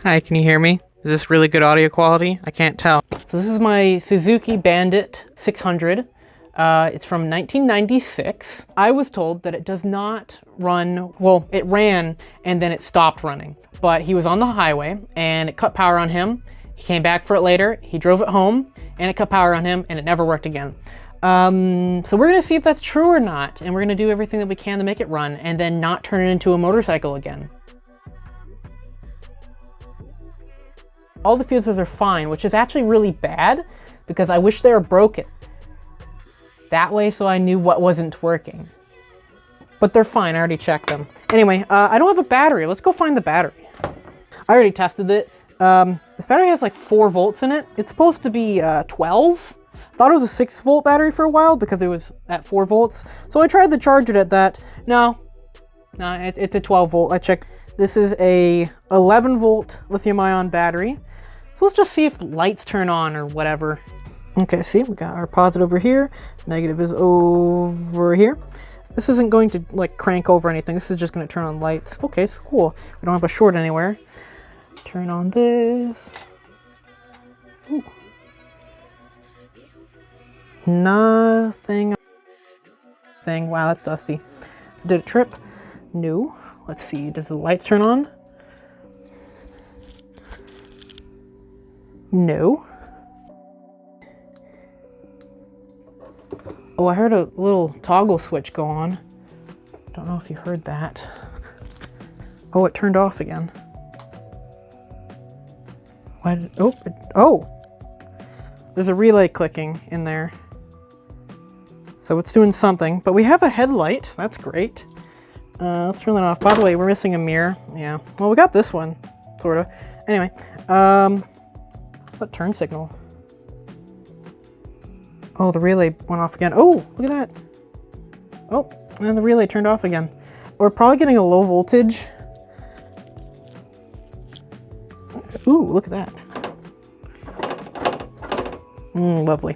Hi, can you hear me? Is this really good audio quality? I can't tell. So this is my Suzuki Bandit 600. It's from 1996. I was told that it does not run, well, it ran and then it stopped running. But he was on the highway and it cut power on him. He came back for it later, he drove it home and it cut power on him and it never worked again. So we're gonna see if that's true or not, and we're gonna do everything that we can to make it run and then not turn it into a motorcycle again. All the fuses are fine, which is actually really bad because I wish they were broken. That way so I knew what wasn't working. But they're fine, I already checked them. Anyway, I don't have a battery. Let's go find the battery. I already tested it. This battery has like 4 volts in it. It's supposed to be 12. Thought it was a 6 volt battery for a while because it was at 4 volts. So I tried to charge it at that. No, it's a 12 volt. I checked. This is a 11 volt lithium ion battery. So let's just see if lights turn on or whatever. Okay, see, we got our positive over here. Negative is over here. This isn't going to like crank over anything. This is just going to turn on lights. Okay, so cool. We don't have a short anywhere. Turn on this. Ooh. Nothing. Wow, that's dusty. Did it trip? No. Let's see, does the lights turn on? No. Oh, I heard a little toggle switch go on. Don't know if you heard that. Oh, it turned off again. Why did, oh! There's a relay clicking in there. So it's doing something, but we have a headlight. That's great. Let's turn that off. By the way, we're missing a mirror. Yeah, well, we got this one, sort of. Anyway, what turn signal? Oh, the relay went off again. Oh, look at that. Oh, and the relay turned off again. We're probably getting a low voltage. Ooh, look at that. Lovely.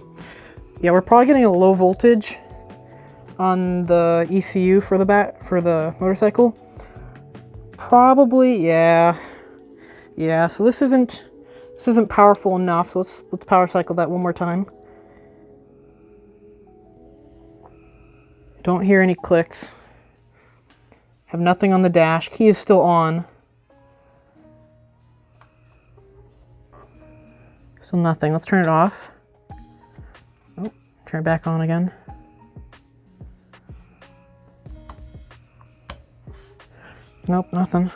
Yeah, we're probably getting a low voltage on the ECU for the motorcycle. Probably, yeah. Yeah, so this isn't powerful enough. So let's power cycle that one more time. Don't hear any clicks. Have nothing on the dash. Key is still on. Still nothing. Let's turn it off. Oh, turn it back on again. Nope, nothing.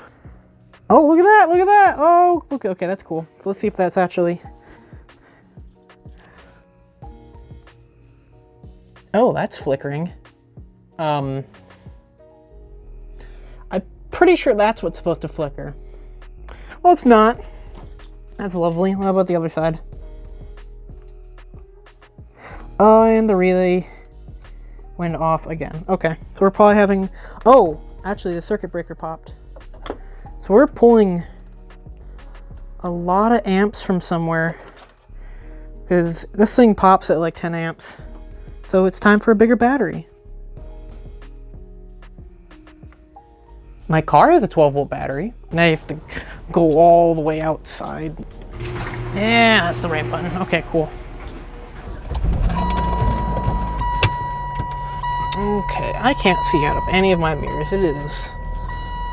Oh, look at that, look at that. Oh, okay, that's cool. So let's see if that's actually... Oh, that's flickering. I'm pretty sure that's what's supposed to flicker. Well, it's not. That's lovely. How about the other side? Oh, and the relay went off again. Okay, so we're probably having... Oh, actually the circuit breaker popped. So we're pulling a lot of amps from somewhere because this thing pops at like 10 amps. So it's time for a bigger battery. My car has a 12 volt battery. Now you have to go all the way outside. Yeah, that's the right button. Okay, cool. Okay, I can't see out of any of my mirrors. It is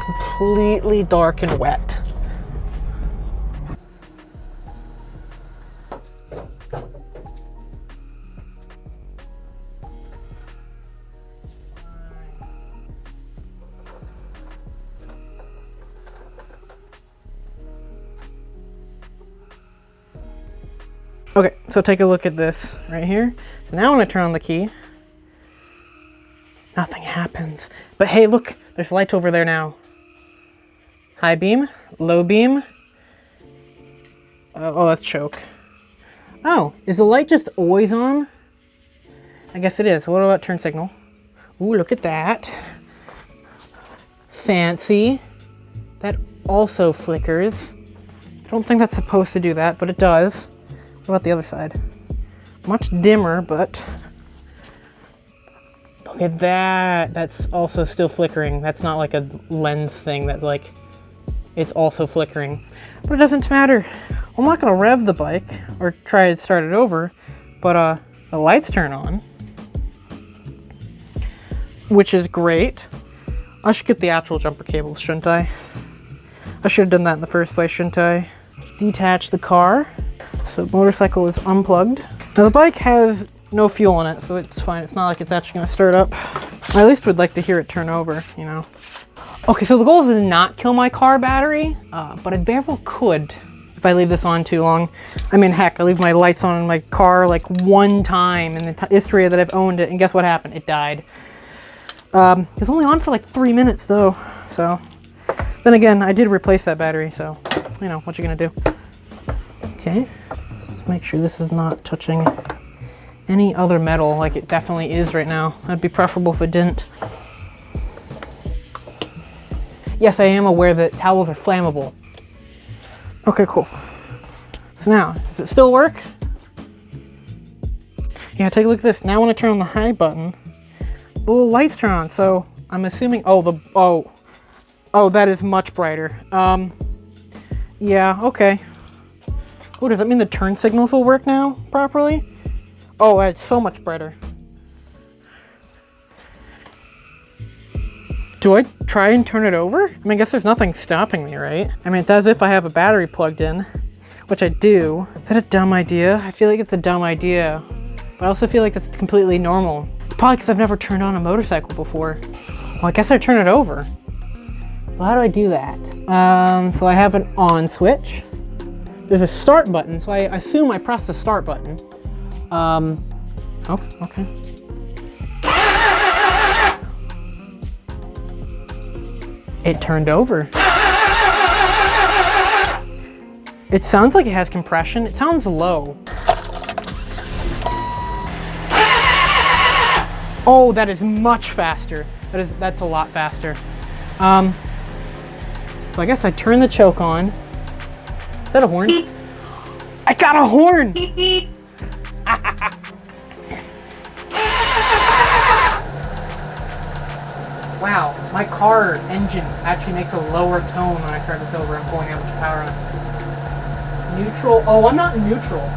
completely dark and wet. Okay, so take a look at this right here. So now when I turn on the key, nothing happens. But hey, look, there's lights over there now. High beam, low beam. Oh, that's choke. Oh, is the light just always on? I guess it is. What about turn signal? Ooh, look at that. Fancy. That also flickers. I don't think that's supposed to do that, but it does. What about the other side? Much dimmer, but look at that. That's also still flickering. That's not like a lens thing that like it's also flickering. But it doesn't matter. I'm not gonna rev the bike or try to start it over, but the lights turn on, which is great. I should get the actual jumper cables, shouldn't I? I should have done that in the first place, shouldn't I? Detach the car. So the motorcycle is unplugged. Now the bike has no fuel in it, so it's fine. It's not like it's actually gonna start up. I at least would like to hear it turn over, you know? Okay, so the goal is to not kill my car battery, but it very well could if I leave this on too long. I mean, heck, I leave my lights on in my car like one time in the history that I've owned it, and guess what happened? It died. It was only on for like 3 minutes though, so. Then again, I did replace that battery, so, you know, what you gonna do? Okay, let's make sure this is not touching any other metal like it definitely is right now. That'd be preferable if it didn't. Yes, I am aware that towels are flammable. Okay, cool. So now, does it still work? Yeah, take a look at this. Now when I turn on the high button, the little lights turn on, so I'm assuming, oh, that is much brighter. Yeah, okay. Oh, does that mean the turn signals will work now properly? Oh, it's so much brighter. Do I try and turn it over? I mean, I guess there's nothing stopping me, right? I mean, it's as if I have a battery plugged in, which I do. Is that a dumb idea? I feel like it's a dumb idea, but I also feel like it's completely normal. Probably because I've never turned on a motorcycle before. Well, I guess I turn it over. So how do I do that? So I have an on switch. There's a start button, so I assume I press the start button. Oh, okay. It turned over. It sounds like it has compression. It sounds low. Oh, that is much faster. That's a lot faster. So I guess I turn the choke on. Is that a horn? I got a horn! Wow, my car engine actually makes a lower tone when I start this over. I'm pulling out much power on it. Neutral. Oh, I'm not in neutral.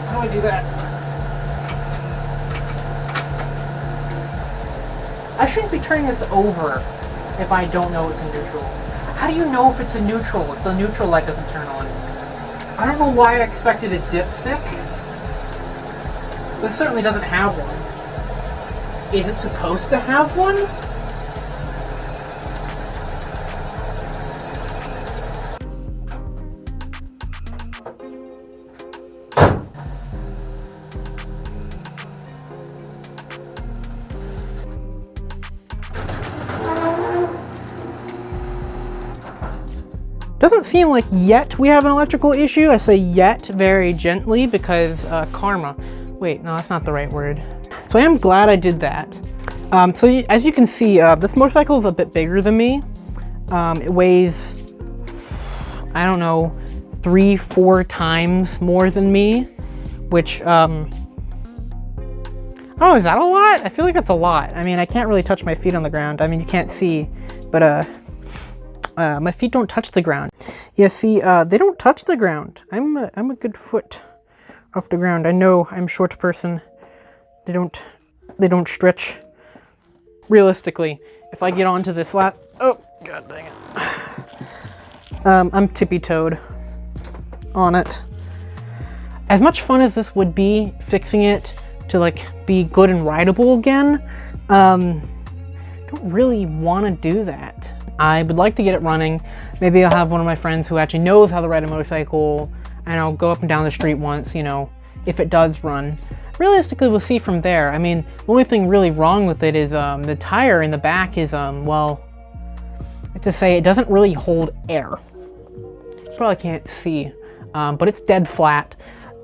How do I do that? I shouldn't be turning this over if I don't know it's in neutral. How do you know if it's in neutral if the neutral light doesn't turn on? I don't know why I expected a dipstick. This certainly doesn't have one. Is it supposed to have one? Doesn't seem like yet we have an electrical issue. I say yet very gently because karma. Wait, no, that's not the right word. So I am glad I did that. So as you can see, this motorcycle is a bit bigger than me. It weighs, I don't know, 3-4 times more than me, which, I don't know, is that a lot? I feel like that's a lot. I mean, I can't really touch my feet on the ground. I mean, you can't see, but my feet don't touch the ground. Yeah, see, they don't touch the ground. I'm a good foot off the ground. I know I'm a short person. They don't stretch. Realistically, if I get onto this lap, oh god dang it. I'm tippy-toed on it. As much fun as this would be fixing it to like be good and rideable again, don't really want to do that. I would like to get it running. Maybe I'll have one of my friends who actually knows how to ride a motorcycle, and I'll go up and down the street once, you know, if it does run. Realistically, we'll see from there. I mean, the only thing really wrong with it is the tire in the back is, well, to say it doesn't really hold air. You probably can't see, but it's dead flat.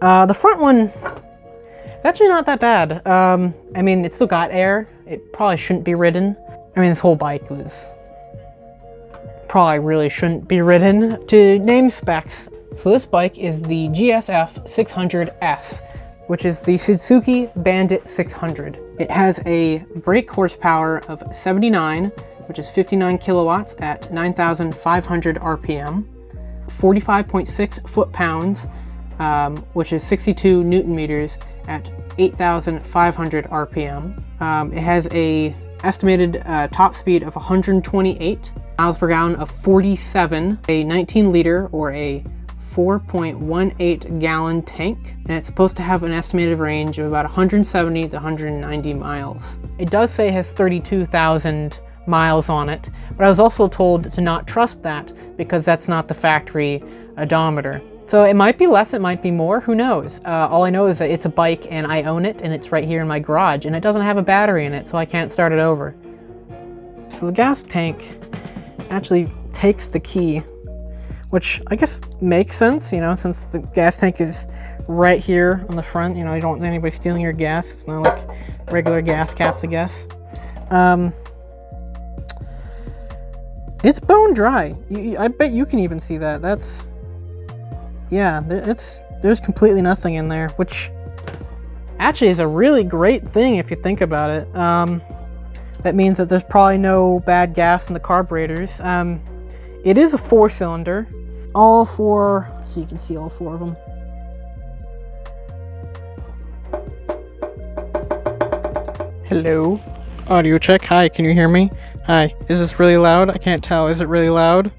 The front one, it's actually not that bad. I mean, it's still got air. It probably shouldn't be ridden. I mean, this whole bike was probably really shouldn't be ridden. To name specs, so this bike is the GSF600S. which is the Suzuki Bandit 600. It has a brake horsepower of 79, which is 59 kilowatts at 9,500 RPM, 45.6 foot-pounds, which is 62 Newton meters at 8,500 RPM. It has a estimated top speed of 128 miles per gallon of 47, a 19 liter or a 4.18 gallon tank, and it's supposed to have an estimated range of about 170 to 190 miles. It does say it has 32,000 miles on it, but I was also told to not trust that because that's not the factory odometer. So it might be less, it might be more, who knows? All I know is that it's a bike and I own it and it's right here in my garage and it doesn't have a battery in it, so I can't start it over. So the gas tank actually takes the key, which I guess makes sense, you know, since the gas tank is right here on the front. You know, you don't want anybody stealing your gas. It's not like regular gas caps, I guess. It's bone dry. I bet you can even see that. That's, yeah, there's completely nothing in there, which actually is a really great thing if you think about it. That means that there's probably no bad gas in the carburetors. It is a 4-cylinder. All four, so you can see all 4 of them. Hello? Audio check. Hi, can you hear me? Hi. Is this really loud? I can't tell. Is it really loud?